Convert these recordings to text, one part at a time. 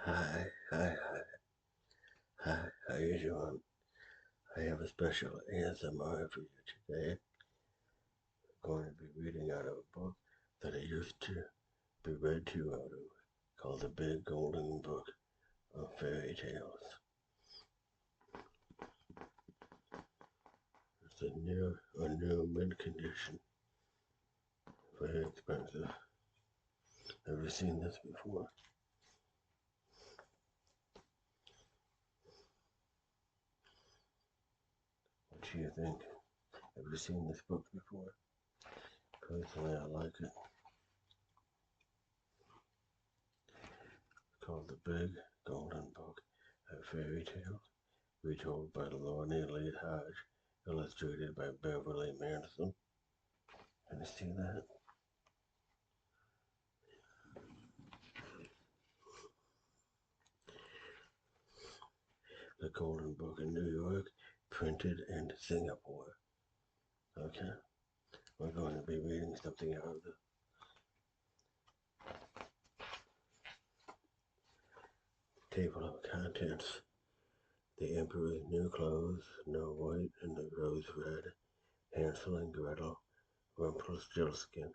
Hi, how you doing? I have a special ASMR for you today. I'm going to be reading out of a book that I used to be read to out of, called The Big Golden Book of Fairy Tales. It's a new mint condition, very expensive. Ever seen this before? What do you think? Ever seen this book before? Personally, I like it. It's called The Big Golden Book of Fairy Tales, retold by Leete-Hodges, illustrated by Beverly Manson. Can you see that? The Golden Book in New York, printed in Singapore. Okay, we're going to be reading something out of the table of contents. The Emperor's New Clothes, Snow White and the Rose Red, Hansel and Gretel, Rumpelstiltskin,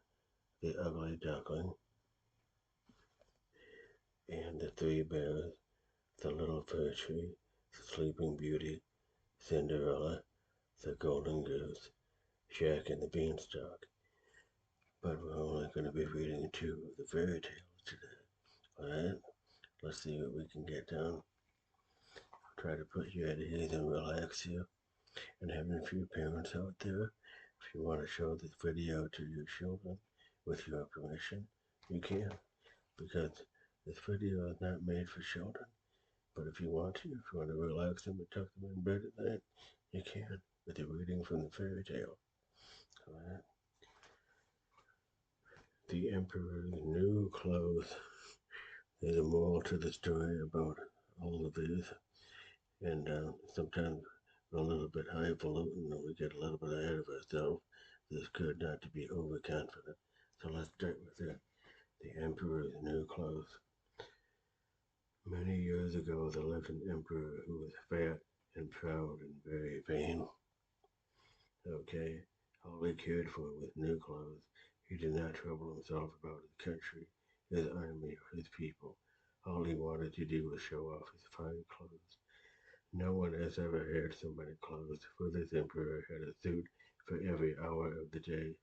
the Ugly Duckling, and the Three Bears, the Little Fir Tree, the Sleeping Beauty, Cinderella, the Golden Goose, Jack and the Beanstalk. But we're only going to be reading two of the fairy tales today. Alright? Let's see what we can get done. Try to put you at ease and relax you. And having a few parents out there, if you want to show this video to your children with your permission, you can. Because this video is not made for children. But if you want to relax them and tuck them in bed at night, you can with a reading from the fairy tale. Alright? The Emperor's New Clothes. There's a moral to the story about all of these, and sometimes we're a little bit highfalutin and we get a little bit ahead of ourselves. It's good not to be overconfident. So let's start with it. The Emperor's New Clothes. Many years ago, there lived an emperor who was fat and proud and very vain. Okay, all he cared for was new clothes. He did not trouble himself about his country, his army, or his people. All he wanted to do was show off his fine clothes. No one has ever had so many clothes, for this emperor had a suit for every hour of the day.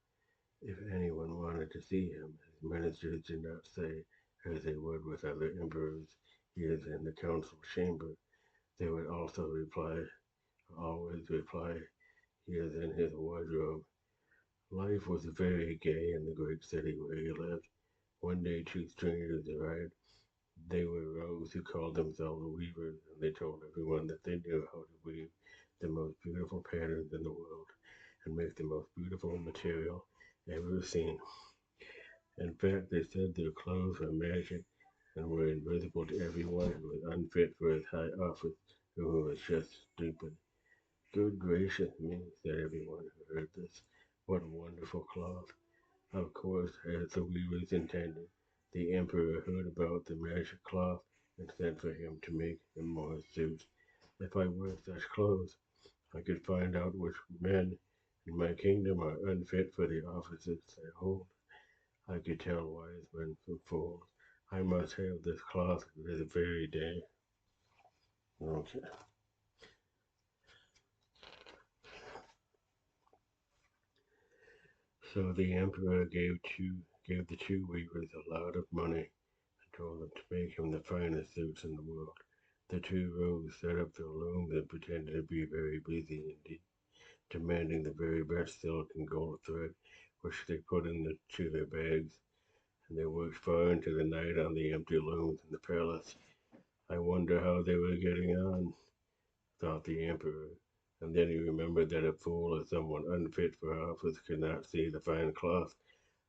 If anyone wanted to see him, his ministers did not say, as they would with other emperors, he is in the council chamber. They would always reply, he is in his wardrobe. Life was very gay in the great city where he lived. One day two strangers arrived. They were rogues who called themselves weavers, and they told everyone that they knew how to weave the most beautiful patterns in the world and make the most beautiful material ever seen. In fact, they said their clothes were magic and were invisible to everyone and was unfit for his high office, who was just stupid. Good gracious me, said everyone who heard this. What a wonderful cloth. Of course, as the weavers intended, the emperor heard about the magic cloth and sent for him to make him more suits. If I wear such clothes, I could find out which men in my kingdom are unfit for the offices they hold. I could tell wise men from fools. I must have this cloth this very day. Okay. So the emperor gave the two weavers a lot of money and told them to make him the finest suits in the world. The two rogues set up their looms and pretended to be very busy indeed, demanding the very best silk and gold thread, which they put into their bags, and they worked far into the night on the empty looms in the palace. I wonder how they were getting on, thought the emperor, and then he remembered that a fool or someone unfit for office could not see the fine cloth.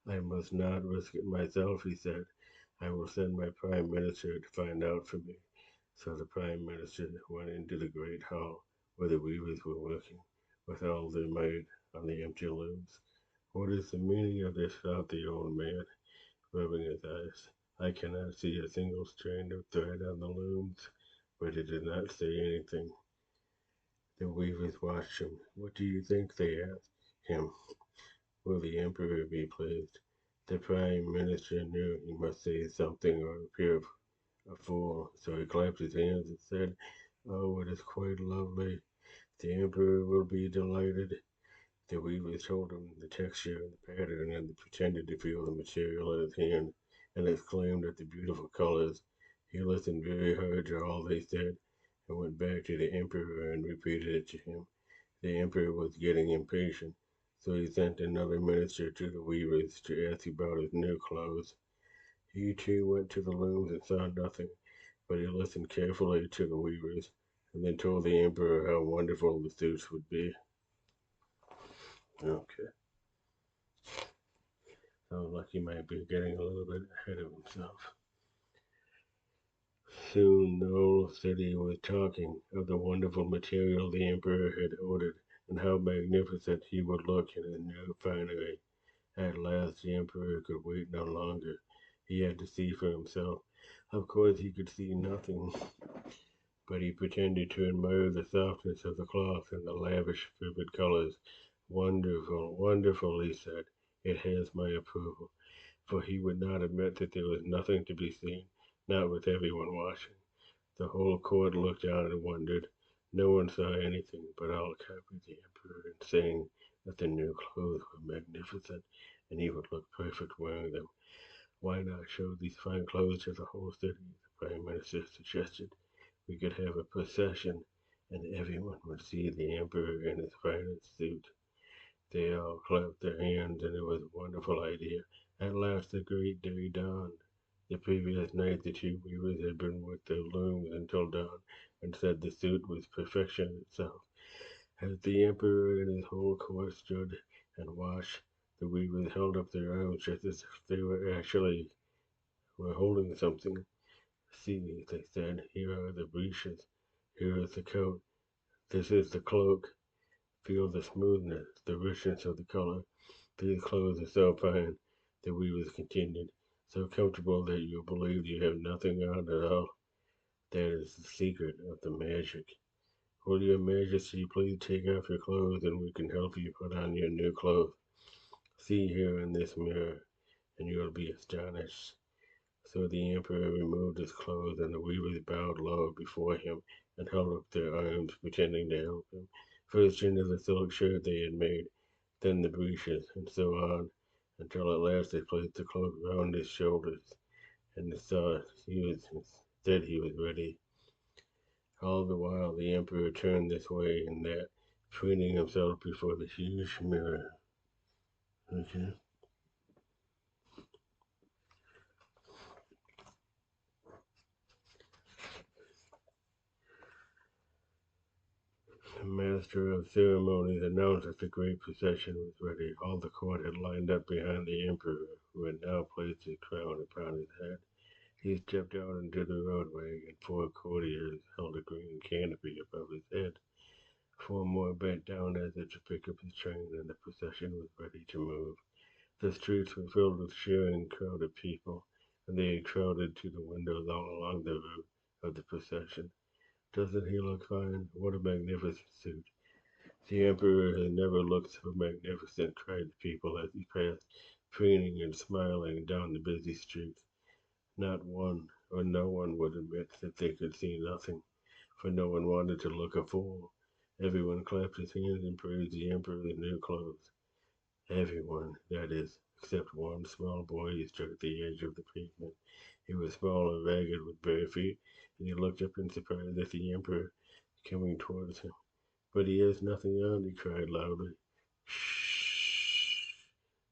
I must not risk it myself, he said. I will send my prime minister to find out for me. So the prime minister went into the great hall where the weavers were working with all their might on the empty looms. What is the meaning of this? Thought the old man, rubbing his eyes. I cannot see a single strand of thread on the looms, but he did not say anything. The weavers watched him. What do you think? They asked him. Will the emperor be pleased? The prime minister knew he must say something or appear a fool, so he clapped his hands and said, "Oh, it is quite lovely. The emperor will be delighted." The weavers told him the texture and the pattern, and pretended to feel the material in his hand, and exclaimed at the beautiful colors. He listened very hard to all they said, and went back to the emperor and repeated it to him. The emperor was getting impatient, so he sent another minister to the weavers to ask about his new clothes. He too went to the looms and saw nothing, but he listened carefully to the weavers, and then told the emperor how wonderful the suits would be. Okay, sounds like he might be getting a little bit ahead of himself. Soon the whole city was talking of the wonderful material the emperor had ordered, and how magnificent he would look in his new finery. At last the emperor could wait no longer. He had to see for himself. Of course he could see nothing, but he pretended to admire the softness of the cloth and the lavish, vivid colors. Wonderful, wonderful, he said. It has my approval. For he would not admit that there was nothing to be seen, not with everyone watching. The whole court looked on and wondered. No one saw anything, but all copied the emperor in saying that the new clothes were magnificent, and he would look perfect wearing them. Why not show these fine clothes to the whole city? The prime minister suggested. We could have a procession, and everyone would see the emperor in his finest suit. They all clapped their hands, and it was a wonderful idea. At last the great day dawned. The previous night the two weavers had been with their looms until dawn, and said the suit was perfection itself. As the emperor and his whole court stood and watched, the weavers held up their arms just as if they were holding something. See, they said, here are the breeches, here is the coat, this is the cloak. Feel the smoothness, the richness of the color. These clothes are so fine, the weavers continued, so comfortable that you'll believe you have nothing on at all. That is the secret of the magic. Will your majesty please take off your clothes and we can help you put on your new clothes? See here in this mirror, and you will be astonished. So the emperor removed his clothes, and the weavers bowed low before him and held up their arms, pretending to help him. First into the silk shirt they had made, then the breeches, and so on, until at last they placed the cloak round his shoulders, and saw said he was ready. All the while the emperor turned this way and that, preening himself before the huge mirror. Okay. The master of ceremonies announced that the great procession was ready. All the court had lined up behind the emperor, who had now placed his crown upon his head. He stepped out into the roadway, and four courtiers held a green canopy above his head. Four more bent down as if to pick up his train, and the procession was ready to move. The streets were filled with cheering crowd of people, and they had crowded to the windows all along the route of the procession. Doesn't he look fine? What a magnificent suit! The emperor has never looked so magnificent, cried the people as he passed, preening and smiling down the busy streets. Not one or no one would admit that they could see nothing, for no one wanted to look a fool. Everyone clapped his hands and praised the emperor's new clothes. Everyone, that is, except one small boy who stood at the edge of the pavement. He was small and ragged with bare feet, and he looked up in surprise at the emperor coming towards him. But he has nothing on, he cried loudly. Shh!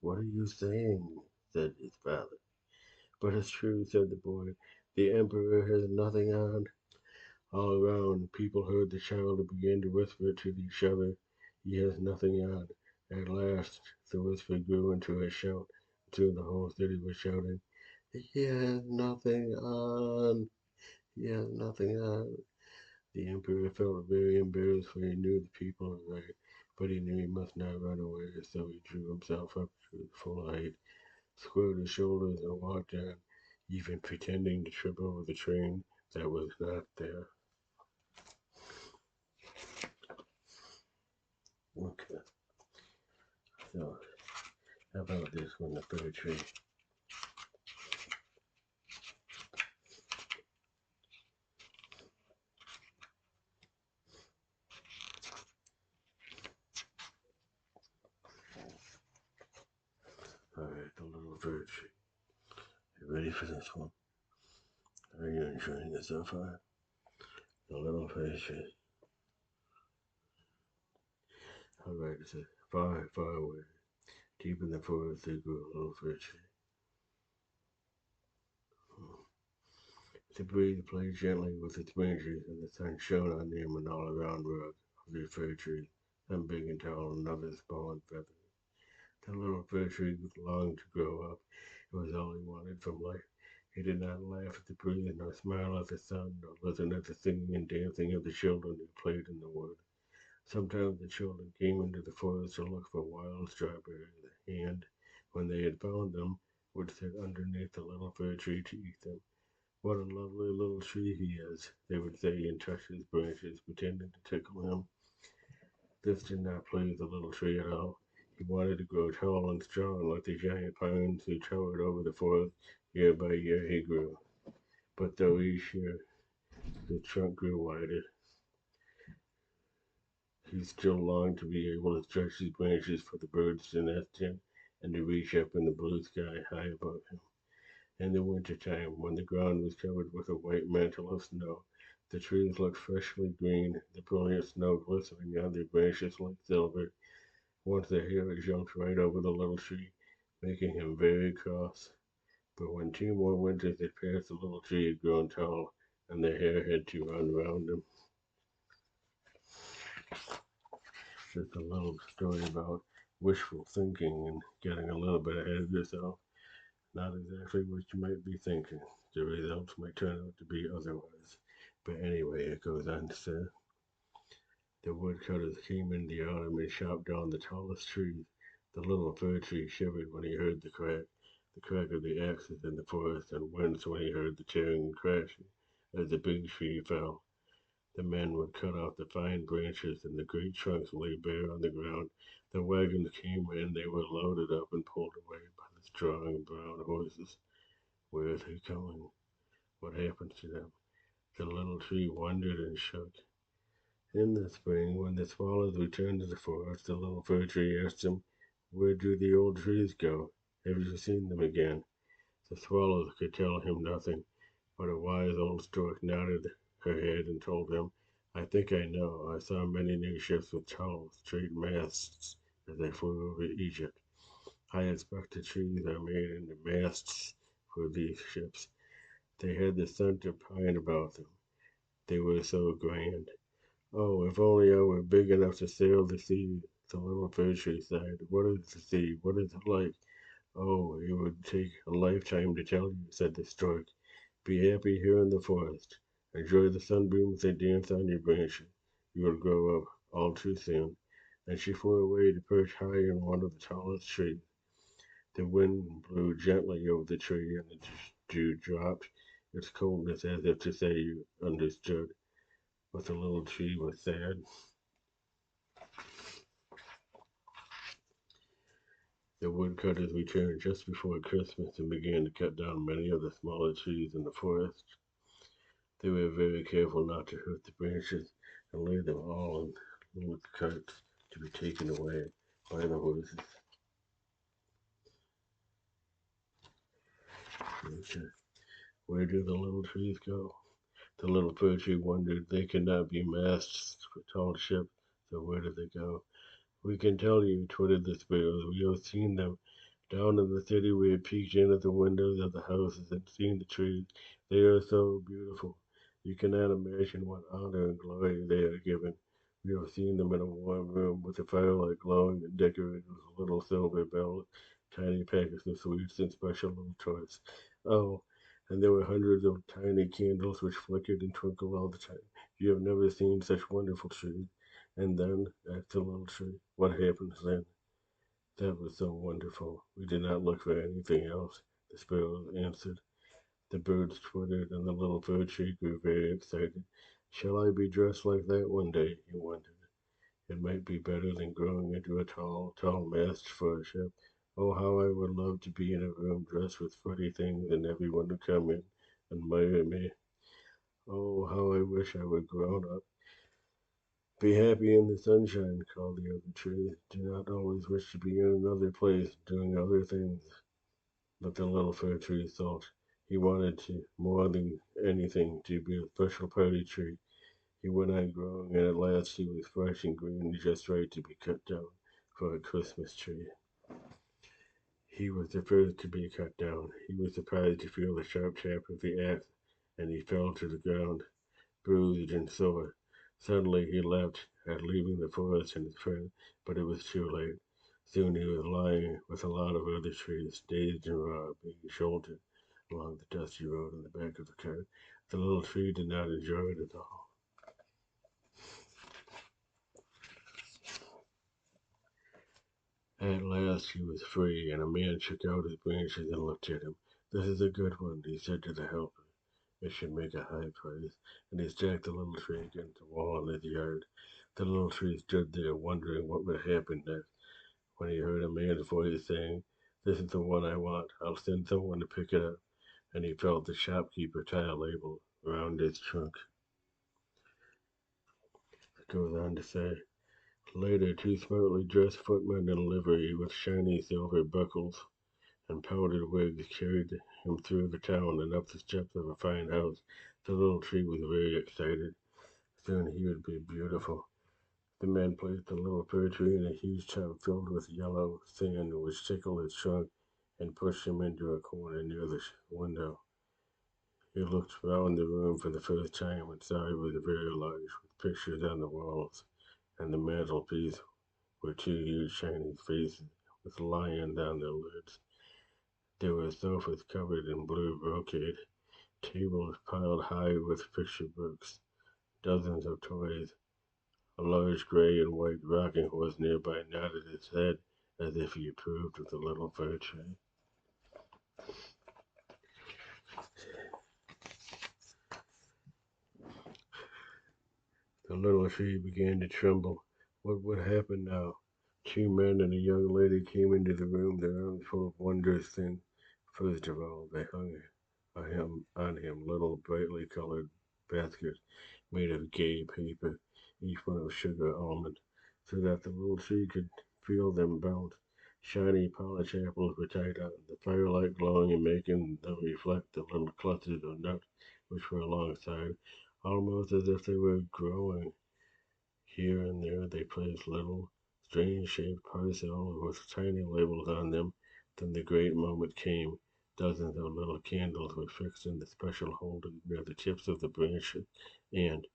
What are you saying? Said his father. But it's true, said the boy. The emperor has nothing on. All around, people heard the child and began to whisper to each other, he has nothing on. At last, the whisper grew into a shout, until the whole city was shouting, he has nothing on. He has nothing on. The emperor felt very embarrassed, for he knew the people were right, but he knew he must not run away, so he drew himself up to his full height, squared his shoulders, and walked on. even pretending to trip over the train that was not there. Okay, so how about this one, the fir tree? Alright, the little fir tree. You ready for this one? Are you enjoying it so far? The little fir tree. Alright, it says, far, far away, deep in the forest, there grew a little fir tree. The breeze played gently with its branches, and the sun shone on them and all around rug of the fir tree, some big and tall, and others small and feathery. The little fir tree longed to grow up. It was all he wanted from life. He did not laugh at the breeze, nor smile at the sun, nor listen at the singing and dancing of the children who played in the wood. Sometimes the children came into the forest to look for wild strawberries, and, when they had found them, would sit underneath the little fir tree to eat them. What a lovely little tree he is, they would say, and touch his branches, pretending to tickle him. This did not please the little tree at all. He wanted to grow tall and strong like the giant pines who towered over the forest. Year by year he grew, but though each year his trunk grew wider, he still longed to be able to stretch his branches for the birds to nest in and to reach up in the blue sky high above him. In the winter time, when the ground was covered with a white mantle of snow, the trees looked freshly green, the brilliant snow glistening on their branches like silver. Once the hare jumped right over the little tree, making him very cross. But when two more winters had passed, the little tree had grown tall, and the hare had to run round him. Just a little story about wishful thinking and getting a little bit ahead of yourself. Not exactly what you might be thinking. The results might turn out to be otherwise. But anyway, it goes on to say the woodcutters came in the autumn and chopped down the tallest trees. The little fir tree shivered when he heard the crack of the axes in the forest, and winced when he heard the tearing and crashing as the big tree fell. The men would cut off the fine branches, and the great trunks lay bare on the ground. The wagons came in, they were loaded up and pulled away by the strong brown horses. Where are they going? What happened to them? The little tree wondered and shook. In the spring, when the swallows returned to the forest, the little fir tree asked him, where do the old trees go? Have you seen them again? The swallows could tell him nothing, but a wise old stork nodded her head and told him, I think I know. I saw many new ships with tall, straight masts as they flew over Egypt. I expect the trees are made into masts for these ships. They had the scent of pine about them. They were so grand. Oh, if only I were big enough to sail the sea, the little fir tree sighed. What is the sea? What is it like? Oh, it would take a lifetime to tell you, said the stork. Be happy here in the forest. Enjoy the sunbeams that dance on your branches. You will grow up all too soon. And she flew away to perch high in one of the tallest trees. The wind blew gently over the tree, and the dew dropped its coldness as if to say you understood. But the little tree was sad. The woodcutters returned just before Christmas and began to cut down many of the smaller trees in the forest. They were very careful not to hurt the branches and laid them all in little carts to be taken away by the horses. Okay. Where do the little trees go? The little fir tree wondered. They cannot be masts for tall ships, so where do they go? We can tell you, twittered the sparrows. We have seen them. Down in the city, we had peeked in at the windows of the houses and seen the trees. They are so beautiful. You cannot imagine what honor and glory they are given. We have seen them in a warm room with the firelight glowing and decorated with little silver bells, tiny packets of sweets, and special little toys. Oh, and there were hundreds of tiny candles which flickered and twinkled all the time. You have never seen such wonderful trees. And then, asked the little tree, what happens then? That was so wonderful. We did not look for anything else, the sparrows answered. The birds twittered, and the little fir tree grew very excited. Shall I be dressed like that one day? He wondered. It might be better than growing into a tall, tall mast for a ship. Oh, how I would love to be in a room dressed with pretty things and everyone would come in and admire me. Oh, how I wish I were grown up. Be happy in the sunshine, called the other tree. Do not always wish to be in another place, doing other things. But the little fir tree thought he wanted to, more than anything, to be a special party tree. He went on growing, and at last he was fresh and green, just right to be cut down for a Christmas tree. He was the first to be cut down. He was surprised to feel the sharp tap of the axe, and he fell to the ground, bruised and sore. Suddenly he leapt at leaving the forest and his friend, but it was too late. Soon he was lying with a lot of other trees, dazed and raw, being shouldered along the dusty road in the back of the cart. The little tree did not enjoy it at all. At last he was free, and a man shook out his branches and looked at him. This is a good one, he said to the helper. It should make a high price. And he stacked the little tree against the wall in his yard. The little tree stood there, wondering what would happen next, when he heard a man's voice saying, "This is the one I want. I'll send someone to pick it up." And he felt the shopkeeper tie a label around his trunk. It goes on to say, later, two smartly dressed footmen in livery with shiny silver buckles and powdered wigs carried him through the town and up the steps of a fine house. The little tree was very excited. Soon he would be beautiful. The man placed the little fir tree in a huge tub filled with yellow sand which tickled his trunk and pushed him into a corner near the window. He looked round the room for the first time and saw it was very large, with pictures on the walls, and the mantelpiece were two huge shining faces with lions on their lids. There were sofas covered in blue brocade, tables piled high with picture books, dozens of toys. A large gray and white rocking horse nearby nodded his head as if he approved of the little fur tree. The little tree began to tremble. What would happen now? Two men and a young lady came into the room, their arms full of wondrous things. First of all, they hung on him little brightly colored baskets made of gay paper, each one of sugar almond, so that the little tree could feel them bounce. Shiny polished apples were tied on, the firelight glowing and making them reflect the little clusters of nuts which were alongside, almost as if they were growing. Here and there they placed little, strange shaped parcels with tiny labels on them. Then the great moment came. Dozens of little candles were fixed in the special holders near the tips of the branches, and,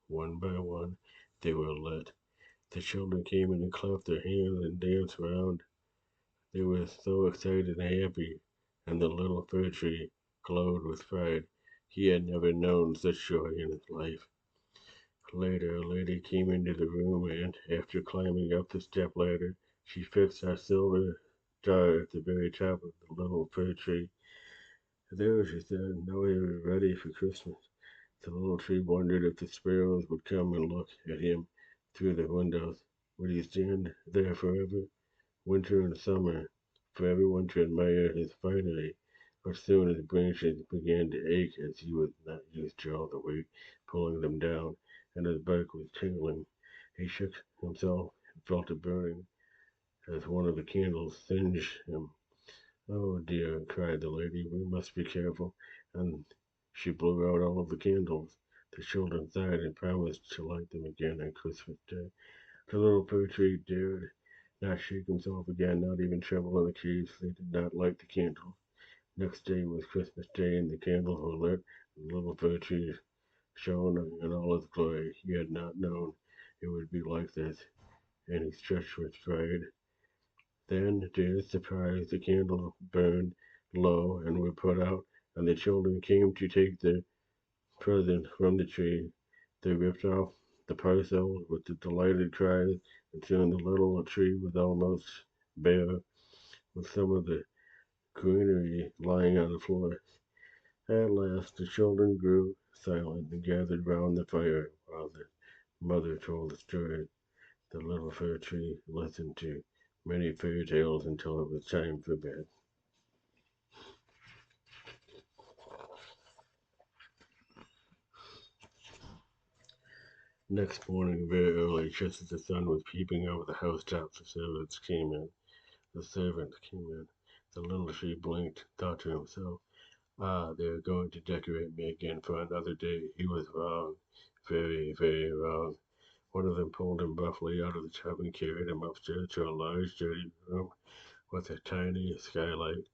one by one, they were lit. The children came in and clapped their hands and danced round. They were so excited and happy, and the little fir tree glowed with pride. He had never known such joy in his life. Later, a lady came into the room, and, after climbing up the step ladder, she fixed a silver star at the very top of the little fir tree. There, she said, now we are ready for Christmas. The little tree wondered if the sparrows would come and look at him through the windows. Would he stand there forever, winter and summer, for everyone to admire his finery? But soon his branches began to ache as he was not used to all the weight pulling them down, and his back was tingling. He shook himself and felt a burning as one of the candles singed him. "Oh dear!" cried the lady, "we must be careful," and she blew out all of the candles. The children sighed and promised to light them again on Christmas Day. The little fir tree dared not shake himself again, not even tremble in the trees. They did not light the candles. Next day was Christmas Day, and the candles were lit, and the little fir tree shone in all its glory. He had not known it would be like this, and he stretched with pride. Then, to his surprise, the candles burned low and were put out, and the children came to take their present from the tree. They ripped off the parcel with the delighted cries, and soon the little tree was almost bare, with some of the greenery lying on the floor. At last the children grew silent and gathered round the fire while the mother told the story. The little fir tree listened to many fairy tales until it was time for bed. Next morning, very early, just as the sun was peeping over the housetops, The servant came in. The little tree blinked, thought to himself, "Ah, they are going to decorate me again for another day." He was wrong, very, very wrong. One of them pulled him roughly out of the tub and carried him upstairs to a large, dirty room with a tiny skylight.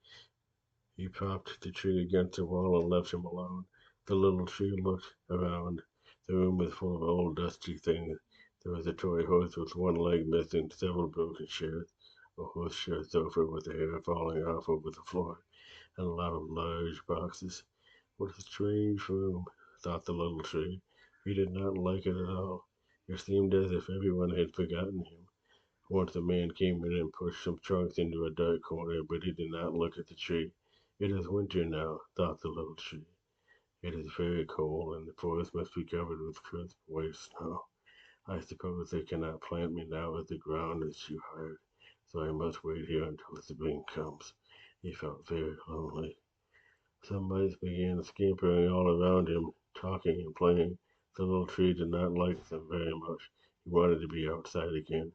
He propped the tree against the wall and left him alone. The little tree looked around. The room was full of old, dusty things. There was a toy horse with one leg missing, several broken chairs, a horse-chair sofa with the hair falling off over the floor, and a lot of large boxes. What a strange room, thought the little tree. He did not like it at all. It seemed as if everyone had forgotten him. Once a man came in and pushed some trunks into a dark corner, but he did not look at the tree. It is winter now, thought the little tree. It is very cold, and the forest must be covered with crisp white snow. I suppose they cannot plant me now as the ground is too hard, so I must wait here until spring comes. He felt very lonely. Some mice began scampering all around him, talking and playing. The little tree did not like them very much. He wanted to be outside again.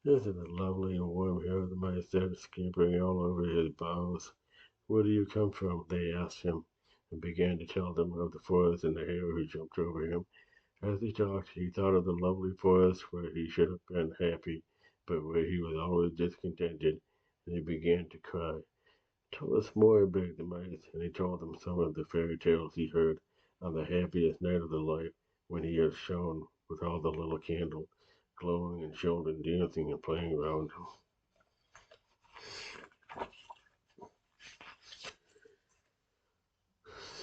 "Isn't it lovely and warm here?" the mice said, scampering all over his boughs. "Where do you come from?" they asked him, and began to tell them of the forest and the hare who jumped over him. As he talked, he thought of the lovely forest where he should have been happy, but where he was always discontented, and he began to cry. "Tell us more," begged the mice, and he told them some of the fairy tales he heard on the happiest night of the life, when he had shone with all the little candles glowing and children dancing and playing around him.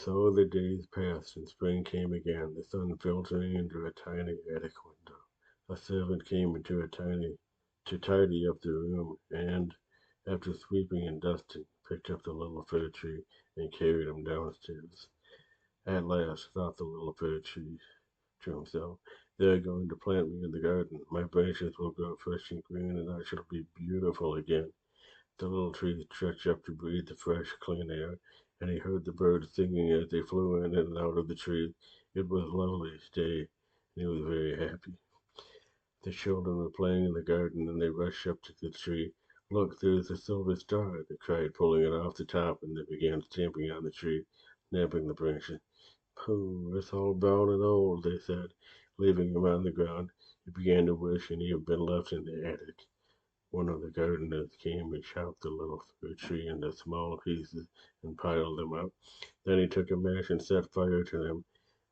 So the days passed and spring came again, the sun filtering into a tiny attic window. A servant came into a tiny to tidy up the room, and, after sweeping and dusting, picked up the little fir tree and carried him downstairs. At last, thought the little fir tree to himself, they are going to plant me in the garden. My branches will grow fresh and green, and I shall be beautiful again. The little tree stretched up to breathe the fresh, clean air, and he heard the birds singing as they flew in and out of the tree. It was a lovely day, and he was very happy. The children were playing in the garden, and they rushed up to the tree. "Look, there is a silver star!" they cried, pulling it off the top, and they began stamping on the tree, snapping the branches. "Pooh, it's all brown and old," they said, leaving him on the ground. He began to wish he had been left in the attic. One of the gardeners came and chopped the little fir tree into small pieces and piled them up. Then he took a match and set fire to them.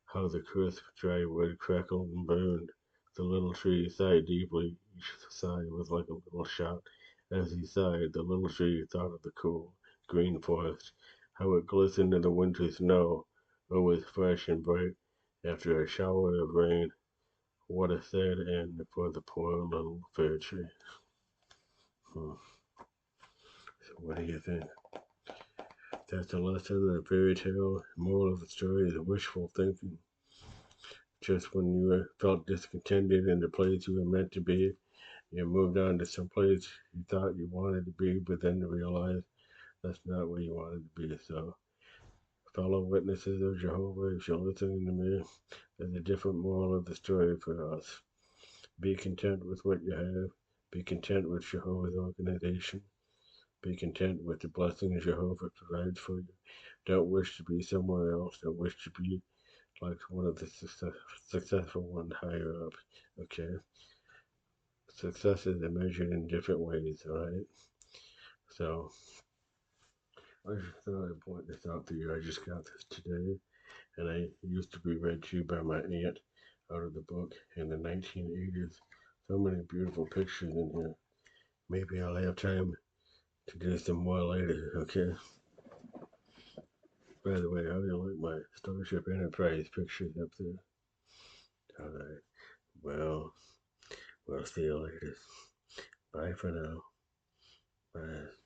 How the crisp, dry wood crackled and burned! The little tree sighed deeply. Each sigh was like a little shot. As he sighed, the little tree thought of the cool, green forest, how it glistened in the winter snow, or was fresh and bright after a shower of rain. What a sad end for the poor little fir tree. Hmm. So what do you think? That's a lesson in a fairy tale. Moral of the story is wishful thinking. Just when you felt discontented in the place you were meant to be, you moved on to some place you thought you wanted to be, but then you realized that's not where you wanted to be. So, fellow witnesses of Jehovah, if you're listening to me, there's a different moral of the story for us. Be content with what you have. Be content with Jehovah's organization. Be content with the blessings Jehovah provides for you. Don't wish to be somewhere else. Don't wish to be like one of the successful ones higher up. Okay? Successes are measured in different ways, alright? So, I just thought I'd point this out to you. I just got this today, and I used to be read to by my aunt out of the book in the 1980s. So many beautiful pictures in here. Maybe I'll have time to do some more later, okay? By the way, how do you like my Starship Enterprise pictures up there? Alright, well, we'll see you later. Bye for now. Bye.